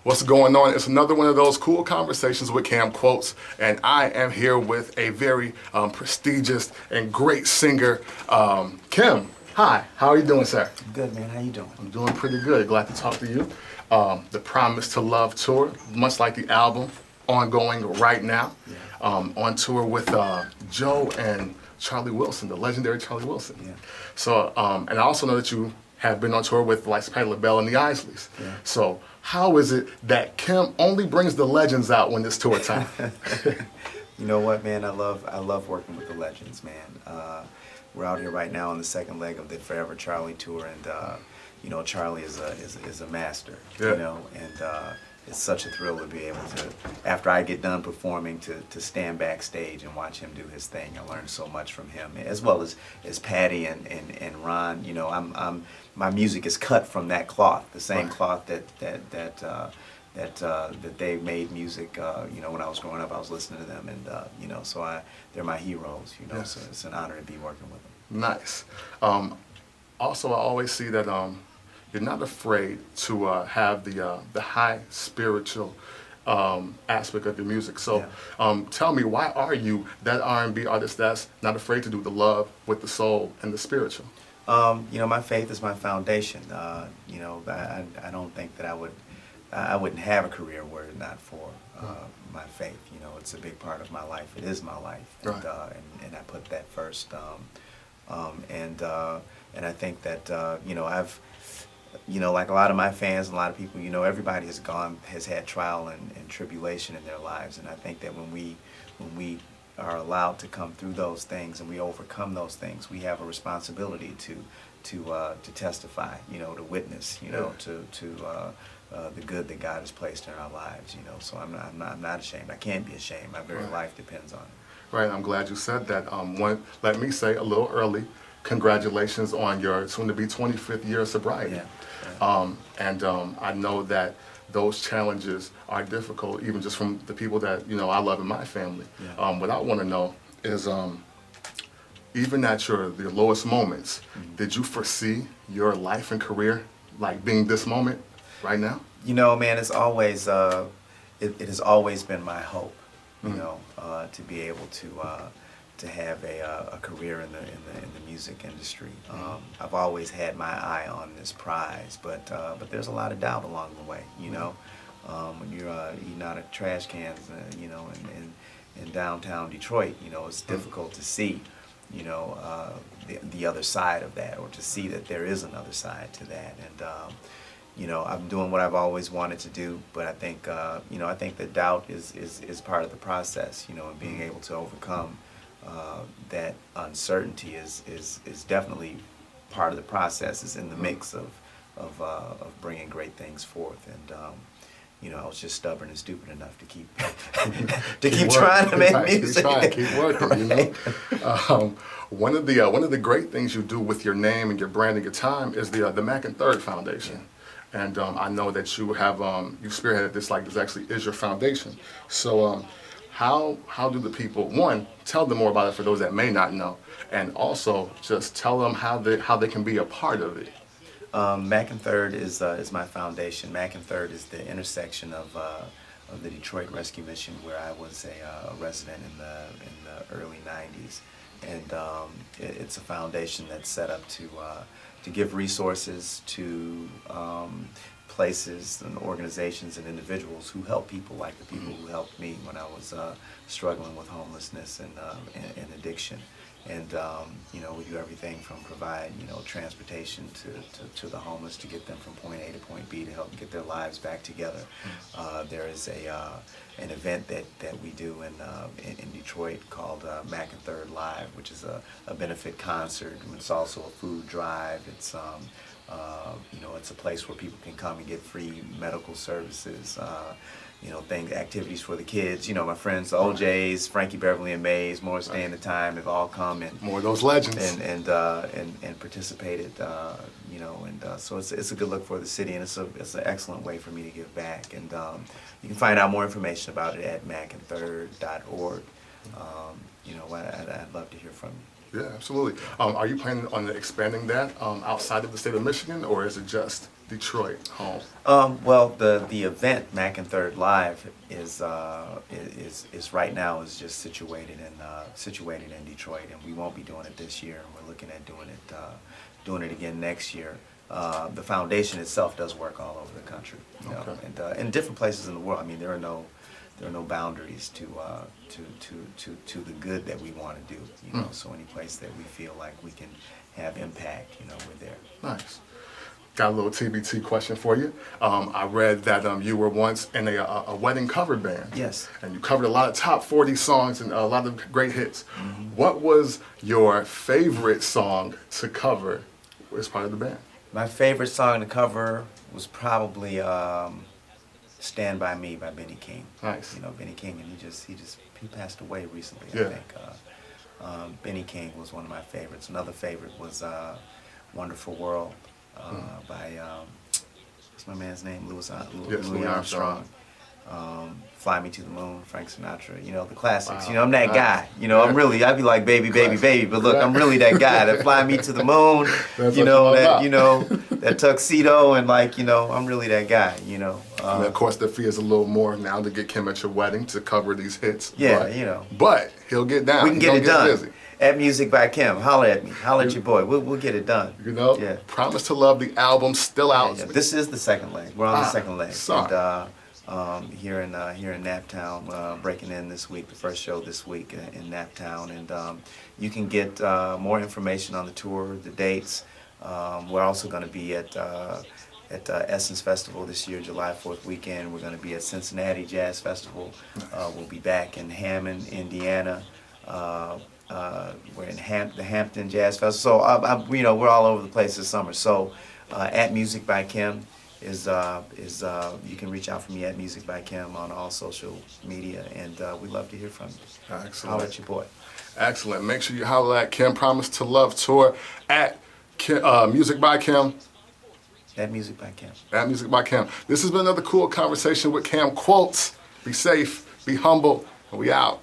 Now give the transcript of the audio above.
What's going on? It's another one of those cool conversations with Cam Quotes, and I am here with a very prestigious and great singer, Kim. Hi, how are you doing, sir? Good, man. How you doing? I'm doing pretty good. Glad to talk to you. The Promise to Love tour, much like the album, ongoing right now. Yeah. On tour with Joe and Charlie Wilson, the legendary Charlie Wilson. Yeah. So, and I also know that you have been on tour with like Patti LaBelle and the Isleys. Yeah. So, how is it that Kim only brings the legends out when it's tour time? You know what, man? I love working with the legends, man. We're out here right now on the second leg of the Forever Charlie tour, and you know, Charlie is a master. Yeah. You know, and it's such a thrill to be able to, after I get done performing, to stand backstage and watch him do his thing. I learned so much from him, as well as Patty and Ron. You know, my music is cut from that cloth, the same cloth that they made music. You know, when I was growing up, I was listening to them, and you know, so they're my heroes. You know, Yes. so it's an honor to be working with them. Nice. Also, I always see that you're not afraid to have the high spiritual aspect of your music. So tell me, why are you that R&B artist that's not afraid to do the love with the soul and the spiritual? You know, my faith is my foundation. You know, I don't think that I wouldn't have a career were it not for my faith. You know, it's a big part of my life. It is my life, and Right. and I put that first. And I think that you know, you know, like a lot of my fans, a lot of people, you know, everybody has had trial and tribulation in their lives, and I think that when we are allowed to come through those things and we overcome those things, we have a responsibility to testify, you know, to witness, you know, to the good that God has placed in our lives, you know. So I'm not ashamed. I can't be ashamed. My very life depends on it. Right, I'm glad you said that. Let me say a little early, congratulations on your soon-to-be 25th year of sobriety. Yeah. I know that those challenges are difficult, even just from the people that, you know, I love in my family. Yeah. What I want to know is, even at your lowest moments, did you foresee your life and career like being this moment right now? You know, man, it's always it has always been my hope, you know, to be able to have a career in the music industry. I've always had my eye on this prize, but there's a lot of doubt along the way, you know. When you're eating out of trash cans, you know, in downtown Detroit, you know, it's difficult to see, you know, the other side of that, or to see that there is another side to that. And you know, I'm doing what I've always wanted to do, but I think you know, I think that doubt is part of the process, you know, and being able to overcome that uncertainty is definitely part of the process. Is in the mix of bringing great things forth. And you know, I was just stubborn and stupid enough to keep keep trying to make music. Keep working, you know. One of the great things you do with your name and your brand and your time is the Mack and Third Foundation. And I know that you have you spearheaded this, like this actually is your foundation. So how do the people, one, tell them more about it for those that may not know, and also just tell them how they can be a part of it. Mack and Third is my foundation. Mack and Third is the intersection of the Detroit Rescue Mission, where I was a resident in the early '90s, and it's a foundation that's set up to give resources to places and organizations and individuals who help people like the people who helped me when I was struggling with homelessness and addiction. And you know, we do everything from provide, you know, transportation to the homeless, to get them from point A to point B, to help them get their lives back together. There is an event that we do in Detroit called Mack and Third Live, which is a benefit concert. It's also a food drive. It's you know, it's a place where people can come and get free medical services. You know, activities for the kids. You know, my friends, the OJs, Frankie Beverly and Mays, Morris Day and the Time, have all come and More of those legends. and participated. You know, and so it's a good look for the city, and it's an excellent way for me to give back. And you can find out more information about it at mackandthird.org. You know, I'd love to hear from you. Yeah, absolutely. Are you planning on expanding that outside of the state of Michigan, or is it just Detroit home? Well, the event Mack and Third Live is right now is just situated in Detroit, and we won't be doing it this year. We're looking at doing it again next year. The foundation itself does work all over the country, you know, Okay. and in different places in the world. I mean, there are no boundaries to the good that we want to do, you know. So any place that we feel like we can have impact, you know, we're there. Nice. Got a little TBT question for you. I read that you were once in a wedding cover band. Yes. And you covered a lot of top 40 songs and a lot of great hits. Mm-hmm. What was your favorite song to cover as part of the band? My favorite song to cover was probably "Stand by Me" by Benny King. Nice. You know, Benny King, and he passed away recently. Yeah. I think Benny King was one of my favorites. Another favorite was "Wonderful World" by what's my man's name? Yes, Louis Armstrong. "Fly Me to the Moon," Frank Sinatra. You know, the classics. Wow. You know, I'm that Nice. guy. You know, I'd be like baby, baby, baby, but look, I'm really that guy that "Fly Me to the Moon." That's You what know, you're all that about. you know, that tuxedo, and like, you know, I'm really that guy. You know. And of course, the fee is a little more now to get Kim at your wedding to cover these hits. Yeah, but, you know. But he'll get down. We can He get gonna it done. Busy. At Music by Kim. Holler at me. Holler at your boy. We'll get it done. You know, Yeah. Promise to Love, the album still out. Yeah, this is the second leg. We're on the second leg. Sorry. And here in Naptown, breaking in this week. The first show this week in Naptown, and you can get more information on the tour, the dates. We're also going to be at Essence Festival this year, July 4th weekend. We're going to be at Cincinnati Jazz Festival. We'll be back in Hammond, Indiana. We're in the Hampton Jazz Festival. So you know, we're all over the place this summer. So at Music by Kim is you can reach out for me at Music by Kim on all social media, and we love to hear from you. Excellent. Holler at your boy. Excellent. Make sure you holler at Kim. Promise to Love tour at Music by Kim. At Music by Kim. At Music by Kim. This has been another cool conversation with Cam Quotes. Be safe, be humble, and we out.